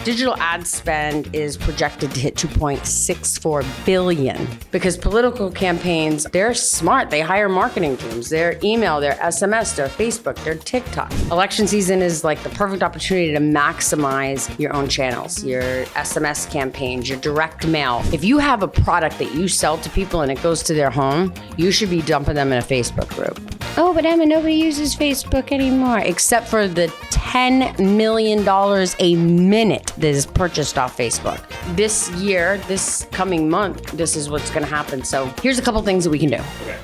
Digital ad spend is projected to hit $2.64 billion because political campaigns, they're smart. They hire marketing teams, their email, their SMS, their Facebook, their TikTok. Election season is like the perfect opportunity to maximize your own channels, your SMS campaigns, your direct mail. If you have a product that you sell to people and it goes to their home, you should be dumping them in a Facebook group. Oh, but Emma, nobody uses Facebook anymore, except for the $10 million a minute that is purchased off Facebook. This year, this coming month, this is what's going to happen. So here's a couple things that we can do. Okay.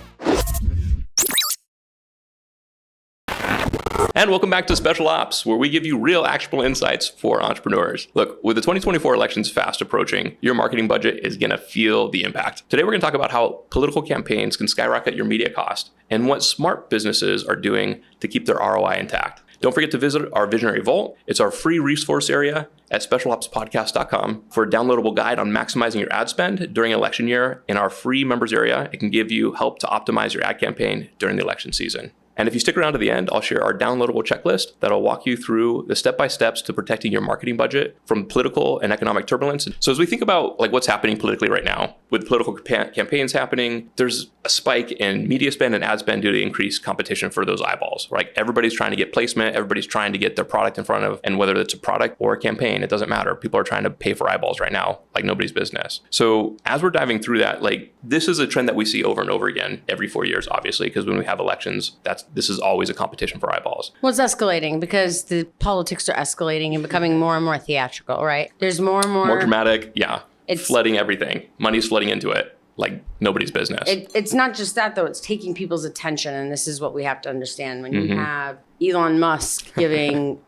And welcome back to Special Ops, where we give you real actionable insights for entrepreneurs. Look, with the 2024 elections fast approaching, your marketing budget is going to feel the impact. Today, we're going to talk about how political campaigns can skyrocket your media cost and what smart businesses are doing to keep their ROI intact. Don't forget to visit our Visionary Vault. It's our free resource area at specialopspodcast.com for a downloadable guide on maximizing your ad spend during election year. In our free members area, it can give you help to optimize your ad campaign during the election season. And if you stick around to the end, I'll share our downloadable checklist that'll walk you through the step-by-steps to protecting your marketing budget from political and economic turbulence. So as we think about like what's happening politically right now, with political campaigns happening, there's a spike in media spend and ad spend due to increased competition for those eyeballs, right? Everybody's trying to get placement, everybody's trying to get their product in front of, and whether it's a product or a campaign, it doesn't matter. People are trying to pay for eyeballs right now, like nobody's business. So as we're diving through that, like this is a trend that we see over and over again every 4 years, obviously, because when we have elections, this is always a competition for eyeballs. Well, it's escalating because the politics are escalating and becoming more and more theatrical, right? There's more and more Dramatic, yeah. It's flooding everything. Money's flooding into it like nobody's business. It's not just that, though. It's taking people's attention, and this is what we have to understand. When you have Elon Musk giving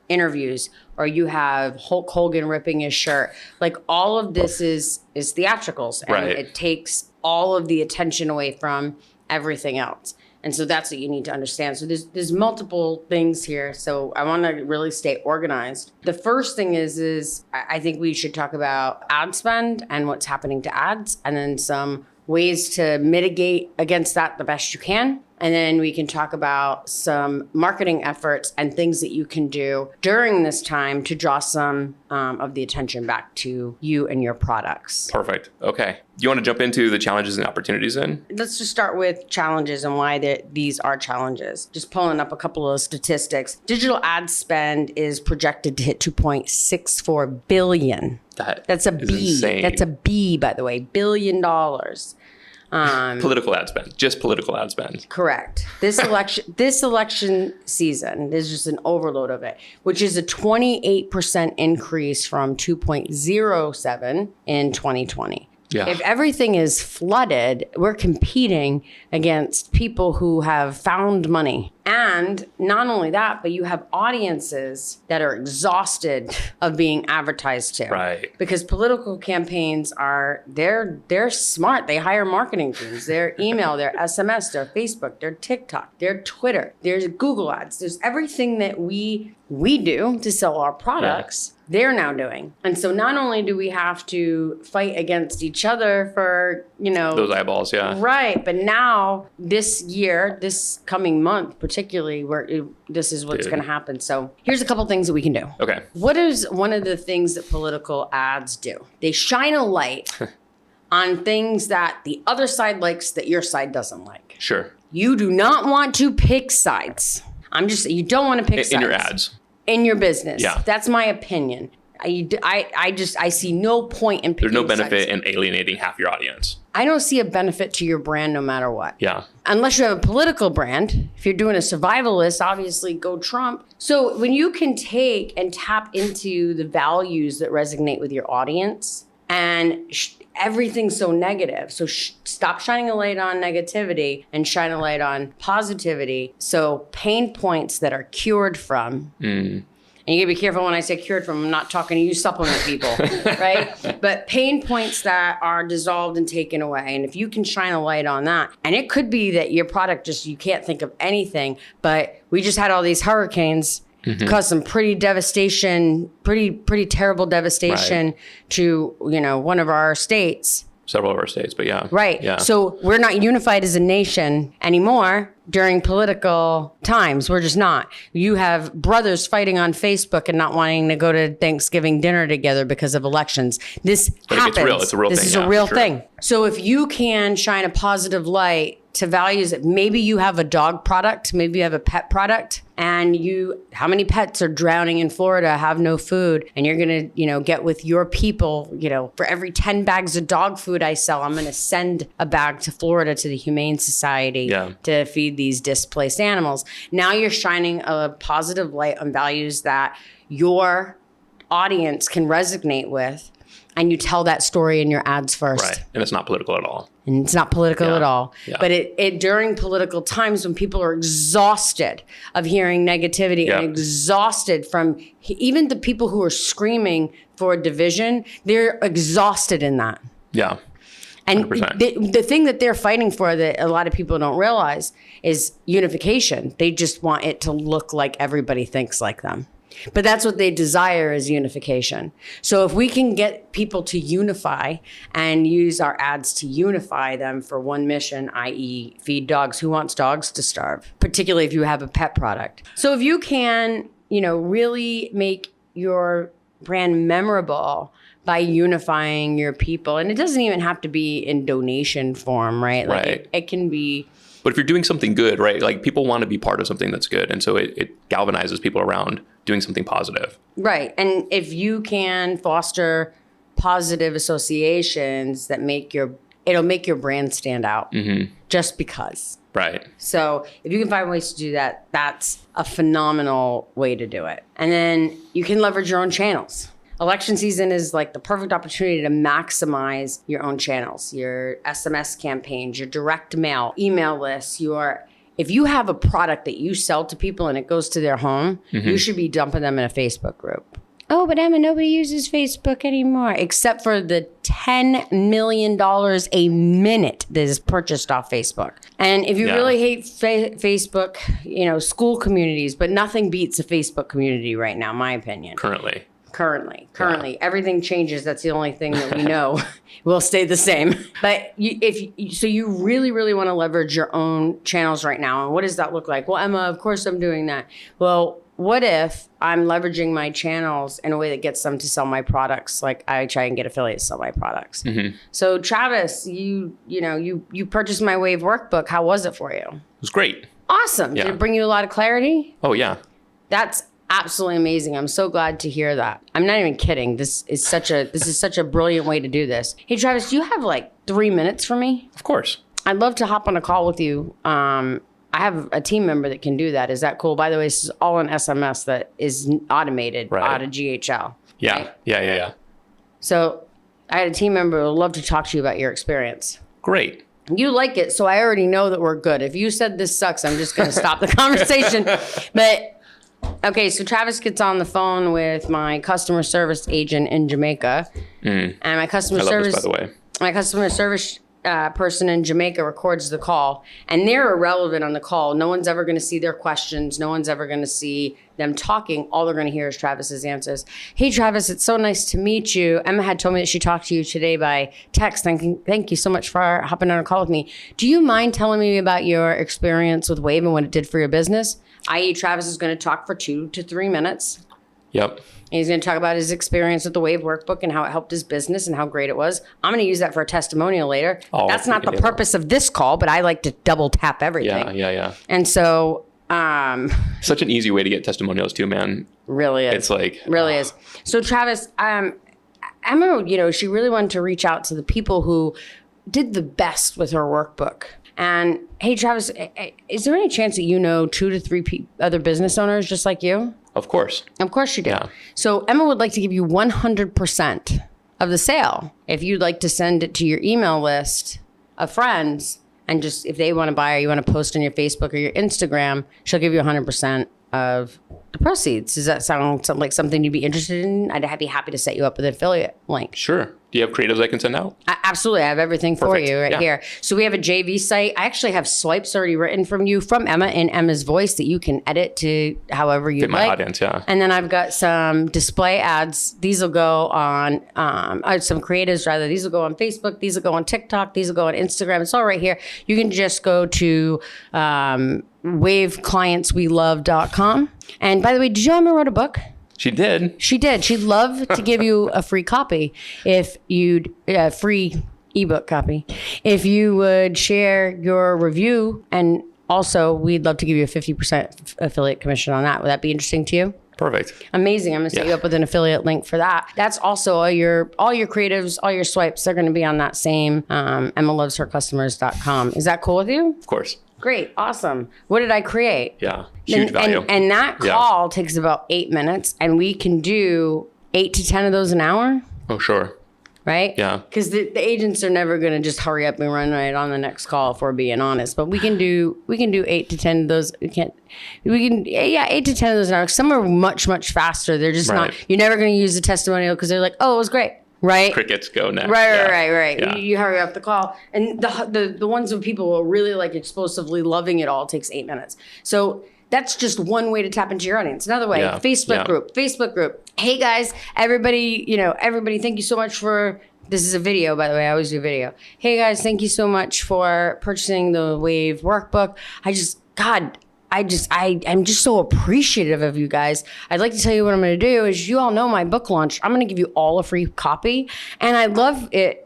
interviews, or you have Hulk Hogan ripping his shirt, like all of this is theatricals, and right. It takes all of the attention away from everything else. And so that's what you need to understand. So there's multiple things here. So I want to really stay organized. The first thing is I think we should talk about ad spend and what's happening to ads, and then some ways to mitigate against that the best you can. And then we can talk about some marketing efforts and things that you can do during this time to draw some of the attention back to you and your products. Perfect. Okay. Do you want to jump into the challenges and opportunities then? Let's just start with challenges and why these are challenges. Just pulling up a couple of statistics. Digital ad spend is projected to hit $2.64 billion. That's a B. Insane. That's a B, by the way, $1 billion. Political ad spend, just political ad spend. Correct. This election season, there's just an overload of it, which is a 28% increase from 2.07 in 2020. Yeah. If everything is flooded, we're competing against people who have found money. And not only that, but you have audiences that are exhausted of being advertised to. Right. Because political campaigns they're smart. They hire marketing teams, their email, their SMS, their Facebook, their TikTok, their Twitter, there's Google ads. There's everything that we do to sell our products. Yeah. They're now doing. And so not only do we have to fight against each other for, those eyeballs, yeah. Right. But now this year, this coming month, particularly this is what's going to happen. So here's a couple things that we can do. Okay. What is one of the things that political ads do? They shine a light on things that the other side likes that your side doesn't like. Sure. You do not want to pick sides. You don't want to pick sides. In your ads. In your business. Yeah. That's my opinion. I see no point in picking There's no benefit sides. in alienating half your audience. I don't see a benefit to your brand no matter what. Yeah. Unless you have a political brand. If you're doing a survivalist, obviously go Trump. So when you can take and tap into the values that resonate with your audience, and everything's so negative. So stop shining a light on negativity and shine a light on positivity. So pain points that are cured from. And you gotta be careful when I say cured from, I'm not talking to you supplement people, right? But pain points that are dissolved and taken away. And if you can shine a light on that, and it could be that your product you can't think of anything, but we just had all these hurricanes cause some pretty devastation, pretty terrible devastation to, one of our states. several of our states, but yeah. Right. Yeah. So we're not unified as a nation anymore during political times. We're just not. You have brothers fighting on Facebook and not wanting to go to Thanksgiving dinner together because of elections. This happens. It's real. It's a real thing. This is a real thing. So if you can shine a positive light to values that maybe you have a dog product, maybe you have a pet product, and how many pets are drowning in Florida, have no food, and you're going to, get with your people, for every 10 bags of dog food I sell, I'm going to send a bag to Florida to the Humane Society to feed these displaced animals. Now you're shining a positive light on values that your audience can resonate with, and you tell that story in your ads first. Right. And it's not political at all. And it's not political at all. Yeah. But it during political times when people are exhausted of hearing negativity and exhausted from even the people who are screaming for division, they're exhausted in that. Yeah. 100%. And the thing that they're fighting for that a lot of people don't realize is unification. They just want it to look like everybody thinks like them. But that's what they desire is unification. So if we can get people to unify and use our ads to unify them for one mission, i.e. feed dogs, who wants dogs to starve, particularly if you have a pet product. So if you can, really make your brand memorable by unifying your people, and it doesn't even have to be in donation form, right? Like it can be... But if you're doing something good, right, like people want to be part of something that's good. And so it galvanizes people around doing something positive. Right. And if you can foster positive associations that it'll make your brand stand out just because. Right. So if you can find ways to do that, that's a phenomenal way to do it. And then you can leverage your own channels. Election season is like the perfect opportunity to maximize your own channels, your SMS campaigns, your direct mail, email lists, if you have a product that you sell to people and it goes to their home, you should be dumping them in a Facebook group. Oh, but Emma, nobody uses Facebook anymore, except for the $10 million a minute that is purchased off Facebook. And if you really hate Facebook, school communities, but nothing beats a Facebook community right now, in my opinion. Currently, everything changes. That's the only thing that we know will stay the same. But you really, really want to leverage your own channels right now. And what does that look like? Well, Emma, of course I'm doing that. Well, what if I'm leveraging my channels in a way that gets them to sell my products? Like I try and get affiliates to sell my products. So Travis, you purchased my Wave workbook. How was it for you? It was great. Awesome. Did it bring you a lot of clarity? Oh yeah. That's absolutely amazing. I'm so glad to hear that. I'm not even kidding. This is such a brilliant way to do this. Hey, Travis, do you have like 3 minutes for me? Of course. I'd love to hop on a call with you. I have a team member that can do that. Is that cool? By the way, this is all an SMS that is automated out of GHL. Yeah. Right? Yeah. So I had a team member who would love to talk to you about your experience. Great. You like it, so I already know that we're good. If you said this sucks, I'm just going to stop the conversation. But okay, so Travis gets on the phone with my customer service agent in Jamaica, and my customer service, by the way, my customer service person in Jamaica records the call, and they're irrelevant on the call. No one's ever going to see their questions. No one's ever going to see them talking. All they're going to hear is Travis's answers. Hey, Travis, it's so nice to meet you. Emma had told me that she talked to you today by text. Thank you so much for hopping on a call with me. Do you mind telling me about your experience with Wave and what it did for your business? I.e., Travis is going to talk for 2 to 3 minutes. Yep. And he's going to talk about his experience with the Wave workbook and how it helped his business and how great it was. I'm going to use that for a testimonial later. Oh, that's not the purpose of this call, but I like to double tap everything. Yeah. And so... such an easy way to get testimonials too, man. Really is. It's like... Really is. So Travis, Emma, she really wanted to reach out to the people who did the best with her workbook. And hey, Travis, is there any chance that 2 to 3 other business owners just like you? Of course. Of course you do. Yeah. So Emma would like to give you 100% of the sale. If you'd like to send it to your email list of friends, and just if they want to buy or you want to post on your Facebook or your Instagram, she'll give you 100% of the proceeds. Does that sound like something you'd be interested in? I'd be happy to set you up with an affiliate link. Sure. Do you have creatives I can send out? Absolutely. I have everything for Perfect. you right here. So we have a JV site. I actually have swipes already written from Emma in Emma's voice that you can edit to however you Fit my like. audience, yeah. And then I've got some display ads. These will go on, some creatives rather. These will go on Facebook. These will go on TikTok. These will go on Instagram. It's all right here. You can just go to waveclientswelove.com. And by the way, did you know Emma wrote a book? She did. She did. She'd love to give you a free copy if you'd free ebook copy if you would share your review, and also we'd love to give you a 50% affiliate commission on that. Would that be interesting to you? Perfect. Amazing. I'm going to set you up with an affiliate link for that. That's also all your creatives, all your swipes. They're going to be on that same EmmaLovesHerCustomers.com. Is that cool with you? Of course. Great. Awesome. What did I create? Yeah. Huge value. And that call takes about 8 minutes, and we can do 8 to 10 of those an hour. Oh, sure. Right? Yeah. Because the agents are never going to just hurry up and run right on the next call, if we're being honest. But we can do 8 to 10 of those. 8 to 10 of those an hour. Some are much, much faster. They're just not, you're never going to use the testimonial because they're like, oh, it was great. Right? Crickets go next. Right. Yeah. You hurry up the call. And the ones with people who are really like explosively loving it all takes 8 minutes. So that's just one way to tap into your audience. Another way, Facebook group. Hey guys, everybody, thank you so much for, this is a video, by the way, I always do video. Hey guys, thank you so much for purchasing the Wave workbook. I'm just so appreciative of you guys. I'd like to tell you what I'm going to do is, you all know my book launch. I'm going to give you all a free copy. And I'd love it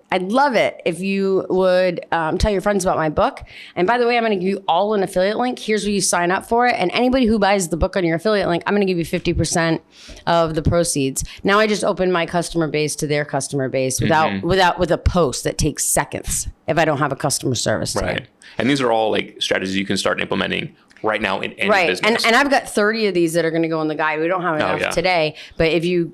if you would tell your friends about my book. And by the way, I'm going to give you all an affiliate link. Here's where you sign up for it. And anybody who buys the book on your affiliate link, I'm going to give you 50% of the proceeds. Now I just opened my customer base to their customer base with a post that takes seconds if I don't have a customer service team. Right. And these are all like strategies you can start implementing right now in any business. And I've got 30 of these that are going to go in the guide. We don't have enough today, but if you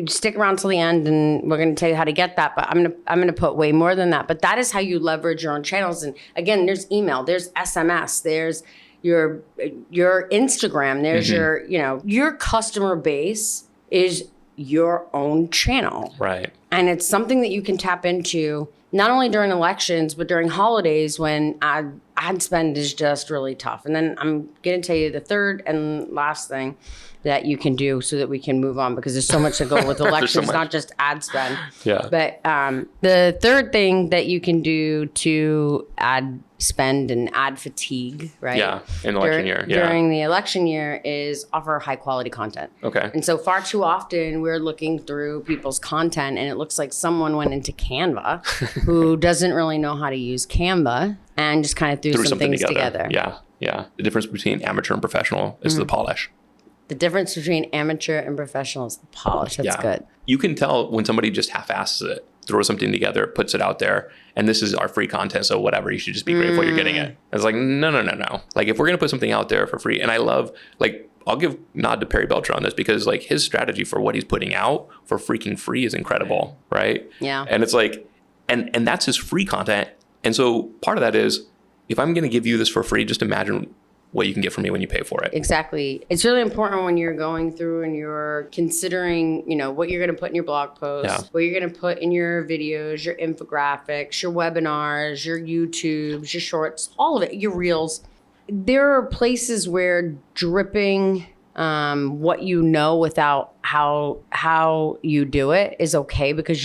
stick around till the end, and we're going to tell you how to get that, but I'm going to put way more than that. But that is how you leverage your own channels. And again, there's email, there's SMS, there's your Instagram, there's your customer base is your own channel. Right. And it's something that you can tap into not only during elections, but during holidays when ad spend is just really tough. And then I'm going to tell you the third and last thing that you can do so that we can move on, because there's so much to go with elections, not just ad spend. Yeah. But the third thing that you can do to ad spend and ad fatigue, right? Yeah, in the election year. Yeah. During the election year is offer high quality content. Okay. And so far too often we're looking through people's content and it looks like someone went into Canva who doesn't really know how to use Canva and just kind of threw some things together. Yeah. Yeah. The difference between amateur and professional is the polish. The difference between amateur and professional is the polish. That's good. You can tell when somebody just half-asses it, throws something together, puts it out there, and this is our free content, so whatever, you should just be grateful you're getting it. It's like, no. Like, if we're going to put something out there for free, and I love, like, I'll give nod to Perry Belcher on this, because like his strategy for what he's putting out for freaking free is incredible, right? Yeah. And it's like, and that's his free content. And so part of that is, if I'm going to give you this for free, just imagine what you can get from me when you pay for it. Exactly. It's really important when you're going through and you're considering, what you're going to put in your blog posts, what you're going to put in your videos, your infographics, your webinars, your YouTubes, your shorts, all of it, your reels. There are places where dripping what you know without how you do it is okay, because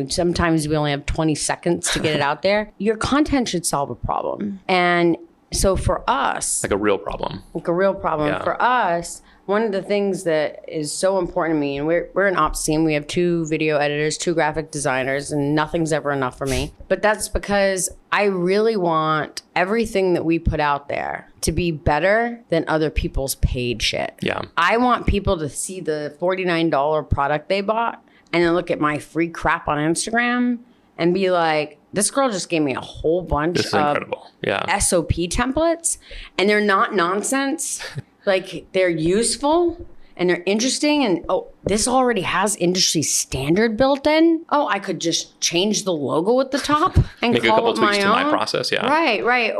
sometimes we only have 20 seconds to get it out there. Your content should solve a problem. And so for us, like a real problem. For us, one of the things that is so important to me, and we're an ops team, we have 2 video editors, 2 graphic designers, and nothing's ever enough for me. But that's because I really want everything that we put out there to be better than other people's paid shit. Yeah. I want people to see the $49 product they bought and then look at my free crap on Instagram and be like, this girl just gave me a whole bunch of SOP templates, and they're not nonsense. Like, they're useful and they're interesting. And this already has industry standard built in. Oh, I could just change the logo at the top and make call a couple it tweaks my to own. my process. Yeah. Right.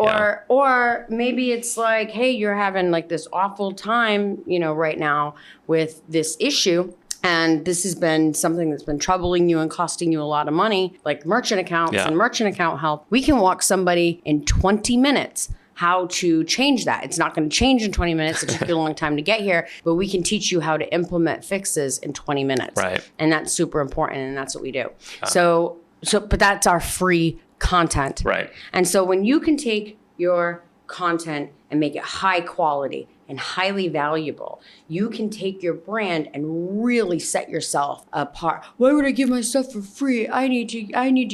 Or maybe it's like, hey, you're having like this awful time, right now with this issue. and this has been something that's been troubling you and costing you a lot of money, like merchant accounts and merchant account help, we can walk somebody in 20 minutes how to change that. It's not going to change in 20 minutes. It took you a long time to get here, but we can teach you how to implement fixes in 20 minutes. Right. And that's super important, and that's what we do. But that's our free content. Right. And so when you can take your content and make it high quality and highly valuable, you can take your brand and really set yourself apart. Why would I give my stuff for free? I need to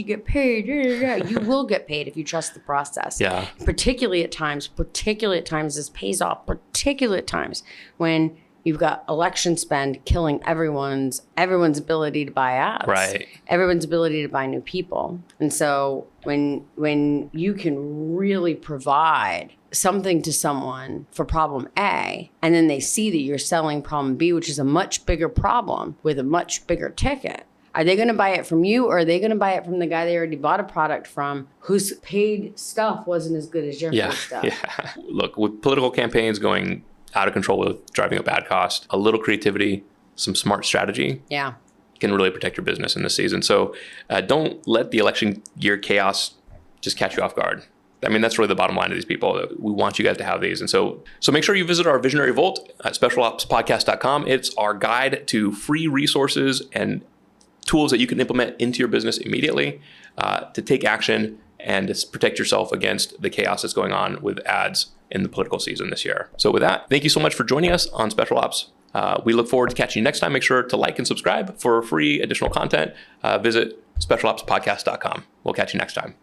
get paid. You will get paid if you trust the process. Yeah. Particularly at times this pays off, particularly at times when you've got election spend killing everyone's ability to buy ads. Right. Everyone's ability to buy new people. And so when you can really provide something to someone for problem A, and then they see that you're selling problem B, which is a much bigger problem with a much bigger ticket, are they going to buy it from you, or are they going to buy it from the guy they already bought a product from whose paid stuff wasn't as good as your paid stuff? Yeah. Look, with political campaigns going out of control with driving up ad cost, a little creativity, some smart strategy can really protect your business in this season. So don't let the election year chaos just catch you off guard. I mean, that's really the bottom line of these people. We want you guys to have these. And so make sure you visit our Visionary Vault at specialopspodcast.com. It's our guide to free resources and tools that you can implement into your business immediately to take action and to protect yourself against the chaos that's going on with ads in the political season this year. So with that, thank you so much for joining us on Special Ops. We look forward to catching you next time. Make sure to like and subscribe for free additional content. Visit specialopspodcast.com. We'll catch you next time.